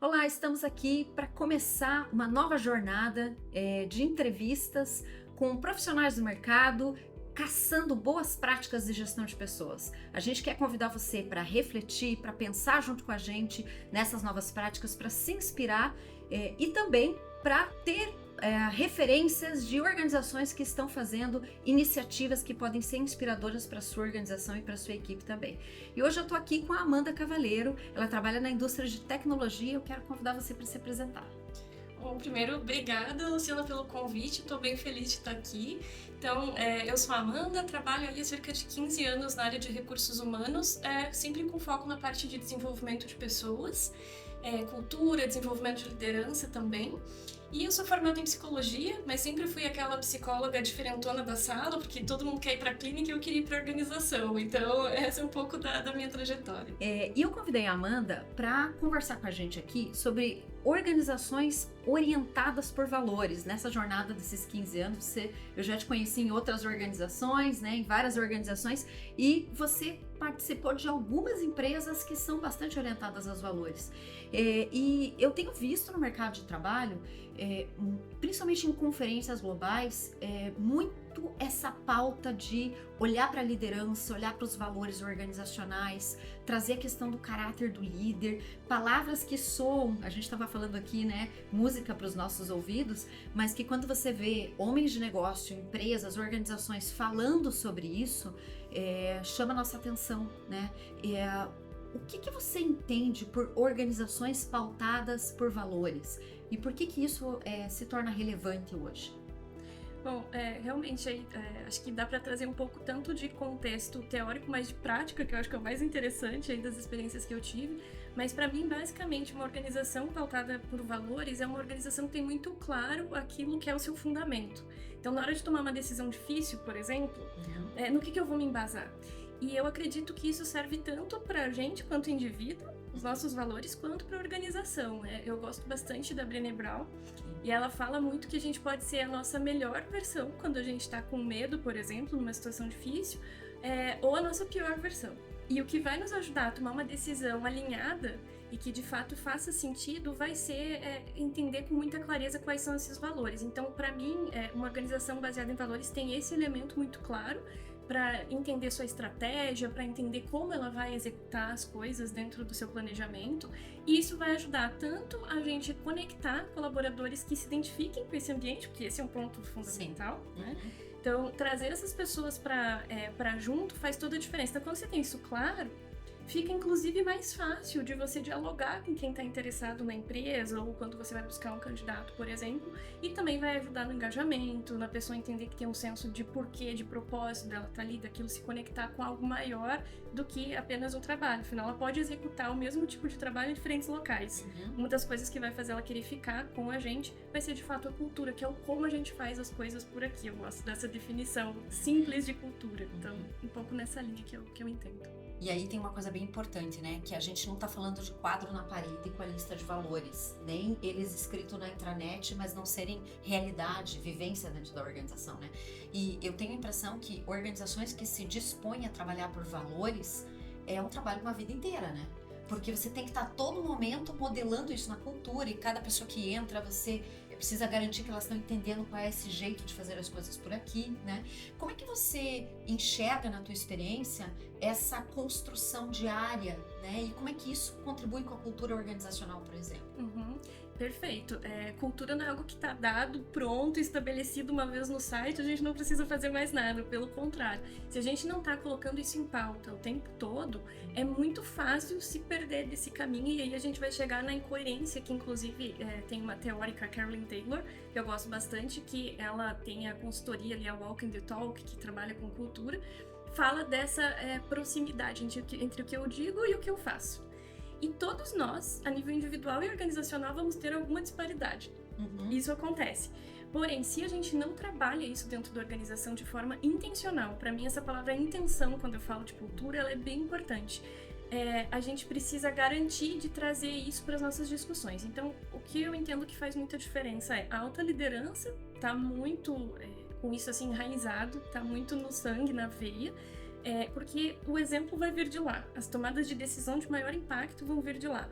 Olá, estamos aqui para começar uma nova jornada de entrevistas com profissionais do mercado, caçando boas práticas de gestão de pessoas. A gente quer convidar você para refletir, para pensar junto com a gente nessas novas práticas, para se inspirar e também para ter referências de organizações que estão fazendo iniciativas que podem ser inspiradoras para a sua organização e para a sua equipe também. E hoje eu estou aqui com a Amanda Cavaleiro, ela trabalha na indústria de tecnologia. Eu quero convidar você para se apresentar. Bom, primeiro, obrigada, Luciana, pelo convite, estou bem feliz de estar aqui. Então, eu sou a Amanda, trabalho ali há cerca de 15 anos na área de recursos humanos, sempre com foco na parte de desenvolvimento de pessoas, cultura, desenvolvimento de liderança também. E eu sou formada em psicologia, mas sempre fui aquela psicóloga diferentona da sala, porque todo mundo quer ir para a clínica e eu queria ir para a organização. Então, essa é um pouco da minha trajetória. E eu convidei a Amanda para conversar com a gente aqui sobre organizações orientadas por valores. Nessa jornada desses 15 anos, eu já te conheci em outras organizações, né, em várias organizações, e você participou de algumas empresas que são bastante orientadas aos valores. E eu tenho visto no mercado de trabalho, principalmente em conferências globais, muito essa pauta de olhar para a liderança, olhar para os valores organizacionais, trazer a questão do caráter do líder, palavras que soam, a gente estava falando aqui, né, música para os nossos ouvidos, mas que quando você vê homens de negócio, empresas, organizações falando sobre isso, chama a nossa atenção, né? O que você entende por organizações pautadas por valores? E por que isso se torna relevante hoje? Bom, realmente acho que dá para trazer um pouco tanto de contexto teórico, mas de prática, que eu acho que é o mais interessante aí das experiências que eu tive. Mas para mim, basicamente, uma organização pautada por valores é uma organização que tem muito claro aquilo que é o seu fundamento. Então, na hora de tomar uma decisão difícil, por exemplo, no que eu vou me embasar? E eu acredito que isso serve tanto para a gente quanto indivíduo, os nossos valores, quanto para a organização. Eu gosto bastante da Brené Brown e ela fala muito que a gente pode ser a nossa melhor versão quando a gente está com medo, por exemplo, numa situação difícil, ou a nossa pior versão. E o que vai nos ajudar a tomar uma decisão alinhada e que de fato faça sentido vai ser entender com muita clareza quais são esses valores. Então, para mim, uma organização baseada em valores tem esse elemento muito claro para entender sua estratégia, para entender como ela vai executar as coisas dentro do seu planejamento. E isso vai ajudar tanto a gente conectar colaboradores que se identifiquem com esse ambiente, porque esse é um ponto fundamental, né? Então, trazer essas pessoas para junto faz toda a diferença. Então, quando você tem isso claro, fica inclusive mais fácil de você dialogar com quem está interessado na empresa ou quando você vai buscar um candidato, por exemplo, e também vai ajudar no engajamento, na pessoa entender que tem um senso de porquê, de propósito dela estar ali, daquilo se conectar com algo maior do que apenas o trabalho. Afinal, ela pode executar o mesmo tipo de trabalho em diferentes locais. Uma das coisas que vai fazer ela querer ficar com a gente vai ser de fato a cultura, que é o como a gente faz as coisas por aqui. Eu gosto dessa definição simples de cultura. Então, um pouco nessa linha que eu entendo. E aí tem uma coisa bem importante, né? Que a gente não tá falando de quadro na parede com a lista de valores, nem eles escritos na intranet, mas não serem realidade, vivência dentro da organização, né? E eu tenho a impressão que organizações que se dispõem a trabalhar por valores é um trabalho uma vida inteira, né? Porque você tem que estar a todo momento modelando isso na cultura e cada pessoa que entra, você precisa garantir que elas estão entendendo qual é esse jeito de fazer as coisas por aqui, né? Como é que você enxerga na tua experiência essa construção diária, né? E como é que isso contribui com a cultura organizacional, por exemplo? Perfeito. Cultura não é algo que está dado, pronto, estabelecido uma vez no site, a gente não precisa fazer mais nada, pelo contrário. Se a gente não está colocando isso em pauta o tempo todo, é muito fácil se perder desse caminho e aí a gente vai chegar na incoerência, que inclusive tem uma teórica, Carolyn Taylor, que eu gosto bastante, que ela tem a consultoria ali, a Walk in the Talk, que trabalha com cultura, fala dessa proximidade entre o que eu digo e o que eu faço. E todos nós, a nível individual e organizacional, vamos ter alguma disparidade. Isso acontece. Porém, se a gente não trabalha isso dentro da organização de forma intencional, para mim essa palavra intenção, quando eu falo de cultura, ela é bem importante. A gente precisa garantir de trazer isso para as nossas discussões. Então, o que eu entendo que faz muita diferença é a alta liderança, tá muito com isso assim enraizado, tá muito no sangue, na veia, porque o exemplo vai vir de lá, as tomadas de decisão de maior impacto vão vir de lá.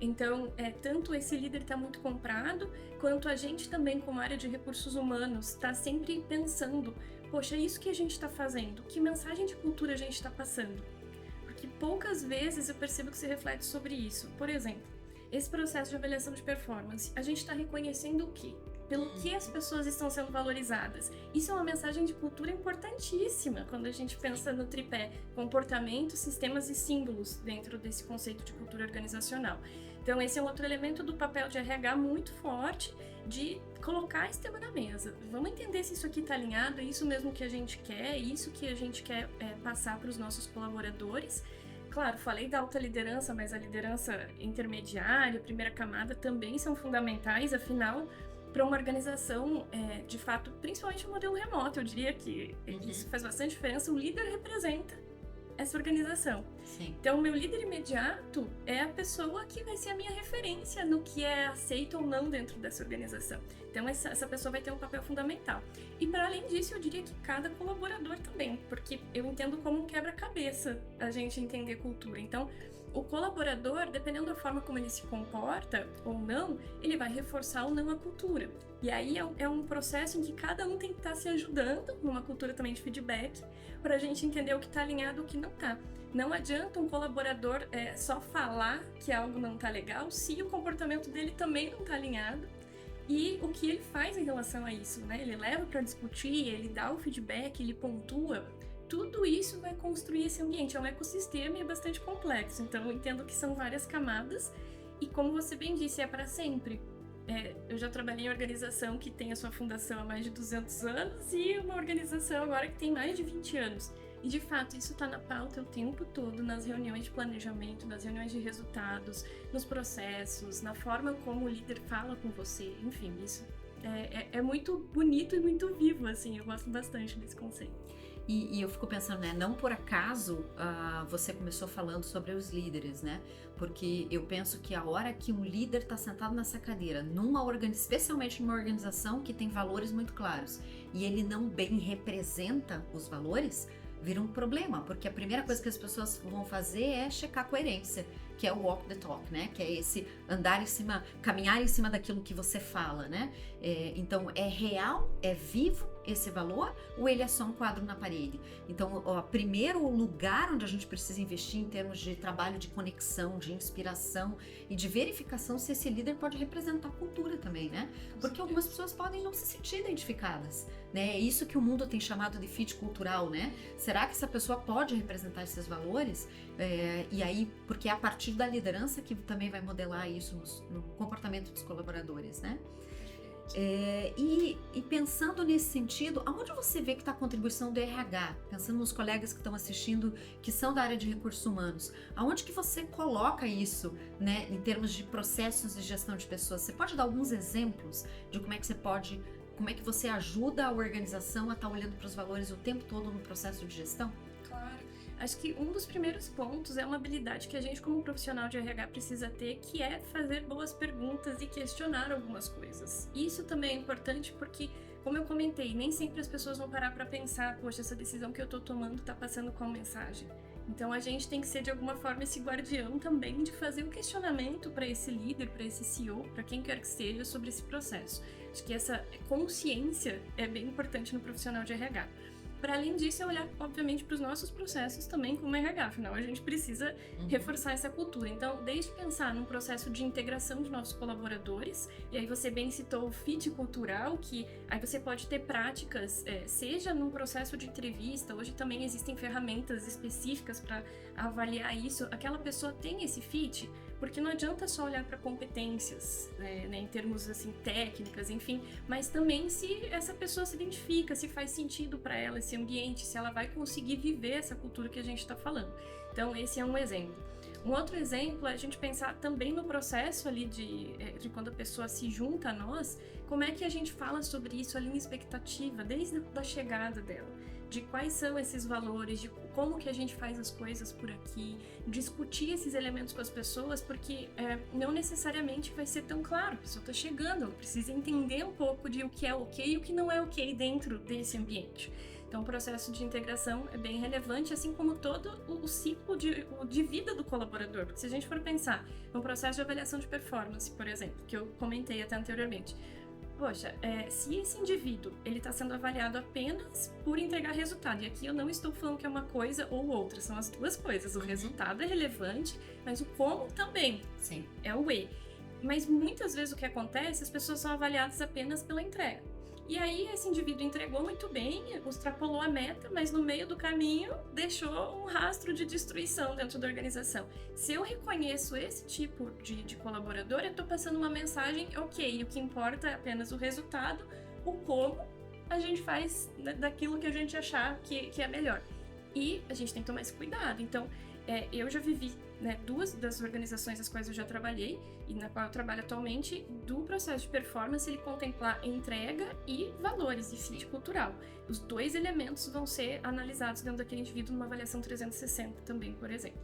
Então, tanto esse líder está muito comprado, quanto a gente também, como área de recursos humanos, está sempre pensando, poxa, é isso que a gente está fazendo? Que mensagem de cultura a gente está passando? Porque poucas vezes eu percebo que se reflete sobre isso. Por exemplo, esse processo de avaliação de performance, a gente está reconhecendo o quê? Pelo que as pessoas estão sendo valorizadas. Isso é uma mensagem de cultura importantíssima quando a gente pensa no tripé comportamento, sistemas e símbolos dentro desse conceito de cultura organizacional. Então esse é um outro elemento do papel de RH muito forte, de colocar esse tema na mesa. Vamos entender se isso aqui está alinhado, é isso mesmo que a gente quer, é isso que a gente quer passar para os nossos colaboradores. Claro, falei da alta liderança, mas a liderança intermediária, a primeira camada também são fundamentais, afinal, para uma organização, de fato, principalmente no modelo remoto, eu diria que isso faz bastante diferença, o líder representa essa organização. Sim. Então, o meu líder imediato é a pessoa que vai ser a minha referência no que é aceito ou não dentro dessa organização. Então, essa pessoa vai ter um papel fundamental. E, para além disso, eu diria que cada colaborador também, porque eu entendo como um quebra-cabeça a gente entender cultura. Então, o colaborador, dependendo da forma como ele se comporta ou não, ele vai reforçar ou não a cultura. E aí é um processo em que cada um tem que estar se ajudando, numa cultura também de feedback, para a gente entender o que está alinhado e o que não está. Não adianta um colaborador só falar que algo não está legal se o comportamento dele também não está alinhado e o que ele faz em relação a isso, né? Ele leva para discutir, ele dá o feedback, ele pontua. Tudo isso vai construir esse ambiente. É um ecossistema e é bastante complexo. Então, eu entendo que são várias camadas e, como você bem disse, é para sempre. Eu já trabalhei em organização que tem a sua fundação há mais de 200 anos e uma organização agora que tem mais de 20 anos. E, de fato, isso está na pauta o tempo todo, nas reuniões de planejamento, nas reuniões de resultados, nos processos, na forma como o líder fala com você. Enfim, isso é muito bonito e muito vivo, assim. Eu gosto bastante desse conceito. E eu fico pensando, né, não por acaso você começou falando sobre os líderes, né? Porque eu penso que a hora que um líder está sentado nessa cadeira, especialmente numa organização que tem valores muito claros, e ele não bem representa os valores, vira um problema, porque a primeira coisa que as pessoas vão fazer é checar a coerência, que é o walk the talk, né? Que é esse caminhar em cima daquilo que você fala, né? Então, é real, é vivo esse valor ou ele é só um quadro na parede? Então, o primeiro lugar onde a gente precisa investir em termos de trabalho de conexão, de inspiração e de verificação se esse líder pode representar a cultura também, né? Porque algumas pessoas podem não se sentir identificadas, né? É isso que o mundo tem chamado de fit cultural, né? Será que essa pessoa pode representar esses valores? E aí, porque é a partir da liderança que também vai modelar isso no comportamento dos colaboradores, né? E pensando nesse sentido, aonde você vê que está a contribuição do RH? Pensando nos colegas que estão assistindo, que são da área de recursos humanos, aonde que você coloca isso, né, em termos de processos de gestão de pessoas? Você pode dar alguns exemplos de como é que você ajuda a organização a estar olhando para os valores o tempo todo no processo de gestão? Claro. Acho que um dos primeiros pontos é uma habilidade que a gente, como profissional de RH, precisa ter, que é fazer boas perguntas e questionar algumas coisas. Isso também é importante porque, como eu comentei, nem sempre as pessoas vão parar para pensar, poxa, essa decisão que eu estou tomando está passando qual mensagem? Então a gente tem que ser de alguma forma esse guardião também de fazer um questionamento para esse líder, para esse CEO, para quem quer que seja, sobre esse processo. Acho que essa consciência é bem importante no profissional de RH. Para além disso, é olhar, obviamente, para os nossos processos também como RH, afinal, a gente precisa reforçar essa cultura. Então, desde pensar num processo de integração de nossos colaboradores, e aí você bem citou o fit cultural, que aí você pode ter práticas, seja num processo de entrevista, hoje também existem ferramentas específicas para avaliar isso, aquela pessoa tem esse fit, porque não adianta só olhar para competências, né, em termos assim técnicas, enfim, mas também se essa pessoa se identifica, se faz sentido para ela esse ambiente, se ela vai conseguir viver essa cultura que a gente está falando. Então esse é um exemplo. Um outro exemplo é a gente pensar também no processo ali de quando a pessoa se junta a nós, como é que a gente fala sobre isso ali na expectativa, desde a chegada dela, de quais são esses valores, de como que a gente faz as coisas por aqui, discutir esses elementos com as pessoas, porque não necessariamente vai ser tão claro, a pessoa está chegando, ela precisa entender um pouco de o que é ok e o que não é ok dentro desse ambiente. Então, o processo de integração é bem relevante, assim como todo o ciclo de vida do colaborador. Porque se a gente for pensar no processo de avaliação de performance, por exemplo, que eu comentei até anteriormente, poxa, se esse indivíduo ele está sendo avaliado apenas por entregar resultado, e aqui eu não estou falando que é uma coisa ou outra, são as duas coisas. O resultado é relevante, mas o como também. Sim. É o E. Mas muitas vezes o que acontece, as pessoas são avaliadas apenas pela entrega. E aí esse indivíduo entregou muito bem, extrapolou a meta, mas no meio do caminho deixou um rastro de destruição dentro da organização. Se eu reconheço esse tipo de colaborador, eu estou passando uma mensagem, ok, o que importa é apenas o resultado, o como a gente faz daquilo que a gente achar que é melhor. E a gente tem que tomar esse cuidado. Então, eu já vivi, né, 2 das organizações às quais eu já trabalhei e na qual eu trabalho atualmente, do processo de performance ele contemplar entrega e valores e fit cultural. Os 2 elementos vão ser analisados dentro daquele indivíduo numa avaliação 360 também, por exemplo.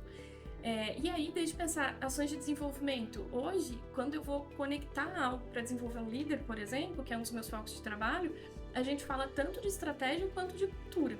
E aí, desde pensar ações de desenvolvimento, hoje, quando eu vou conectar algo para desenvolver um líder, por exemplo, que é um dos meus focos de trabalho, a gente fala tanto de estratégia quanto de cultura.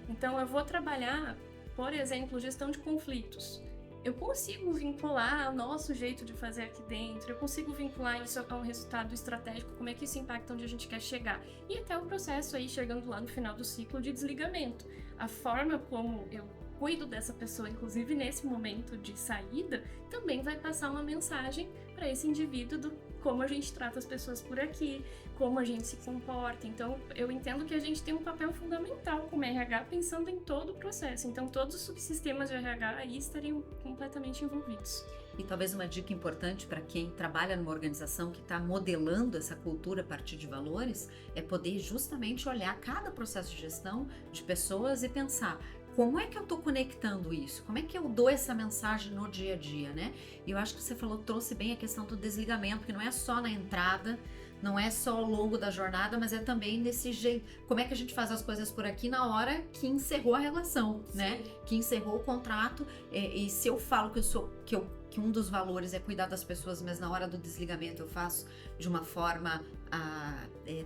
Então, eu vou trabalhar, por exemplo, gestão de conflitos. Eu consigo vincular o nosso jeito de fazer aqui dentro, eu consigo vincular isso a um resultado estratégico, como é que isso impacta onde a gente quer chegar. E até o processo aí, chegando lá no final do ciclo de desligamento. A forma como eu cuido dessa pessoa, inclusive nesse momento de saída, também vai passar uma mensagem para esse indivíduo do como a gente trata as pessoas por aqui, como a gente se comporta. Então, eu entendo que a gente tem um papel fundamental como RH pensando em todo o processo. Então, todos os subsistemas de RH aí estariam completamente envolvidos. E talvez uma dica importante para quem trabalha numa organização que está modelando essa cultura a partir de valores é poder justamente olhar cada processo de gestão de pessoas e pensar: como é que eu estou conectando isso? Como é que eu dou essa mensagem no dia a dia, né? E eu acho que você trouxe bem a questão do desligamento, que não é só na entrada, não é só ao longo da jornada, mas é também desse jeito. Como é que a gente faz as coisas por aqui na hora que encerrou a relação, né? Que encerrou o contrato. E se eu falo que um dos valores é cuidar das pessoas, mas na hora do desligamento eu faço de uma forma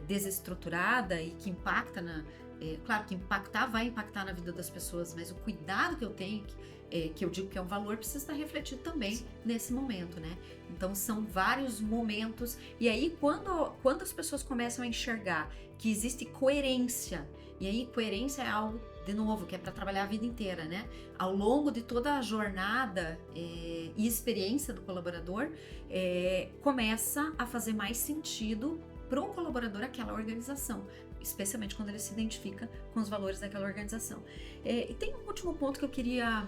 desestruturada e que impacta claro que vai impactar na vida das pessoas, mas o cuidado que eu tenho, que eu digo que é um valor, precisa estar refletido também nesse momento, né? Então são vários momentos, e aí quando as pessoas começam a enxergar que existe coerência, e aí coerência é algo, de novo, que é para trabalhar a vida inteira, né? Ao longo de toda a jornada e experiência do colaborador, começa a fazer mais sentido para o colaborador aquela organização, especialmente quando ele se identifica com os valores daquela organização. E tem um último ponto que eu queria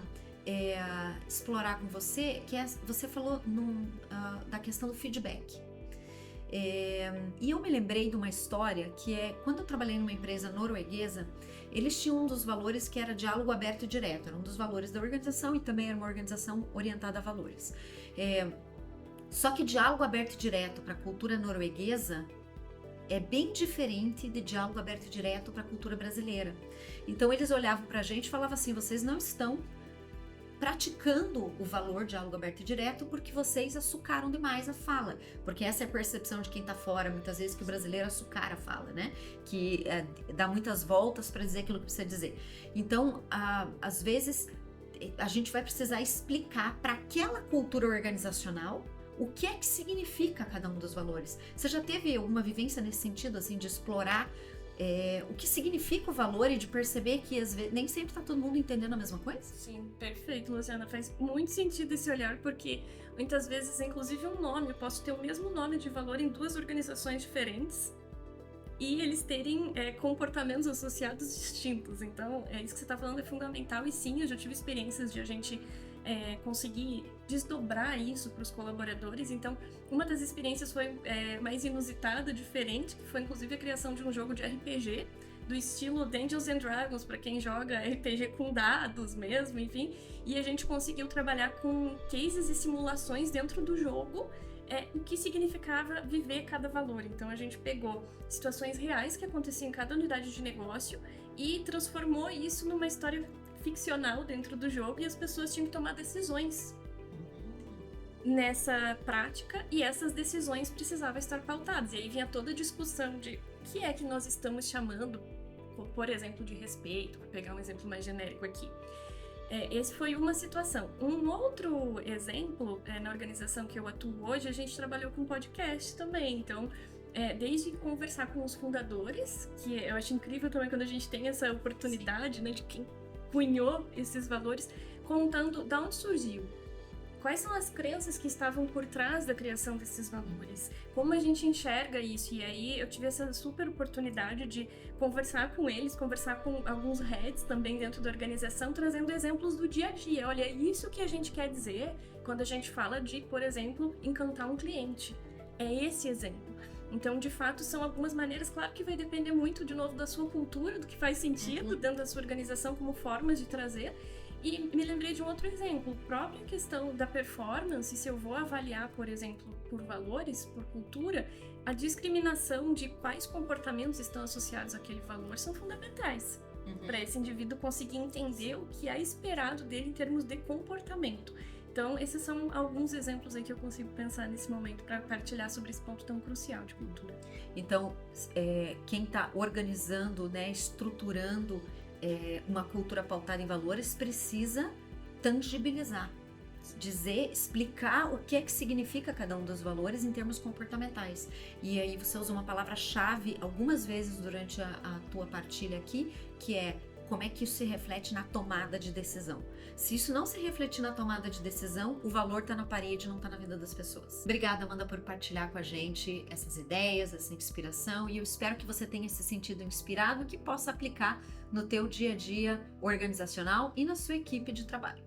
explorar com você, que você falou da questão do feedback. E eu me lembrei de uma história que quando eu trabalhei numa empresa norueguesa, eles tinham um dos valores que era diálogo aberto e direto, era um dos valores da organização e também era uma organização orientada a valores. Só que diálogo aberto e direto para a cultura norueguesa é bem diferente de diálogo aberto e direto para a cultura brasileira. Então eles olhavam para a gente e falavam assim: vocês não estão praticando o valor diálogo aberto e direto porque vocês açucaram demais a fala. Porque essa é a percepção de quem está fora, muitas vezes, que o brasileiro açucara a fala, né? Que dá muitas voltas para dizer aquilo que precisa dizer. Então, às vezes, a gente vai precisar explicar para aquela cultura organizacional o que é que significa cada um dos valores. Você já teve alguma vivência nesse sentido, assim, de explorar o que significa o valor e de perceber que às vezes, nem sempre está todo mundo entendendo a mesma coisa? Sim, perfeito, Luciana. Faz muito sentido esse olhar, porque muitas vezes, inclusive um nome, eu posso ter o mesmo nome de valor em 2 organizações diferentes e eles terem comportamentos associados distintos. Então, isso que você está falando é fundamental. E sim, eu já tive experiências de a gente conseguir desdobrar isso para os colaboradores. Então, uma das experiências foi mais inusitada, diferente, que foi inclusive a criação de um jogo de RPG do estilo Dungeons and Dragons, para quem joga RPG com dados mesmo, enfim. E a gente conseguiu trabalhar com cases e simulações dentro do jogo, o que significava viver cada valor. Então, a gente pegou situações reais que aconteciam em cada unidade de negócio e transformou isso numa história ficcional dentro do jogo, e as pessoas tinham que tomar decisões nessa prática, e essas decisões precisavam estar pautadas. E aí vinha toda a discussão de o que é que nós estamos chamando por exemplo, de respeito, para pegar um exemplo mais genérico aqui. Esse foi uma situação. Um outro exemplo, na organização que eu atuo hoje, a gente trabalhou com podcast também. Então, desde conversar com os fundadores, que eu acho incrível também quando a gente tem essa oportunidade, né, de quem cunhou esses valores, contando de onde surgiu. Quais são as crenças que estavam por trás da criação desses valores? Como a gente enxerga isso? E aí eu tive essa super oportunidade de conversar com eles, conversar com alguns heads também dentro da organização, trazendo exemplos do dia a dia. Olha, é isso que a gente quer dizer quando a gente fala de, por exemplo, encantar um cliente. É esse exemplo. Então, de fato, são algumas maneiras, claro que vai depender muito, de novo, da sua cultura, do que faz sentido dentro da sua organização como formas de trazer. E me lembrei de um outro exemplo, a própria questão da performance, se eu vou avaliar, por exemplo, por valores, por cultura, a discriminação de quais comportamentos estão associados àquele valor são fundamentais para esse indivíduo conseguir entender o que é esperado dele em termos de comportamento. Então, esses são alguns exemplos aí que eu consigo pensar nesse momento para partilhar sobre esse ponto tão crucial de cultura. Então, quem está organizando, né, estruturando uma cultura pautada em valores precisa tangibilizar, dizer, explicar o que é que significa cada um dos valores em termos comportamentais. E aí você usa uma palavra-chave algumas vezes durante a tua partilha aqui, que é como é que isso se reflete na tomada de decisão. Se isso não se refletir na tomada de decisão, o valor está na parede, não está na vida das pessoas. Obrigada, Amanda, por partilhar com a gente essas ideias, essa inspiração, e eu espero que você tenha se sentido inspirado e que possa aplicar no teu dia a dia organizacional e na sua equipe de trabalho.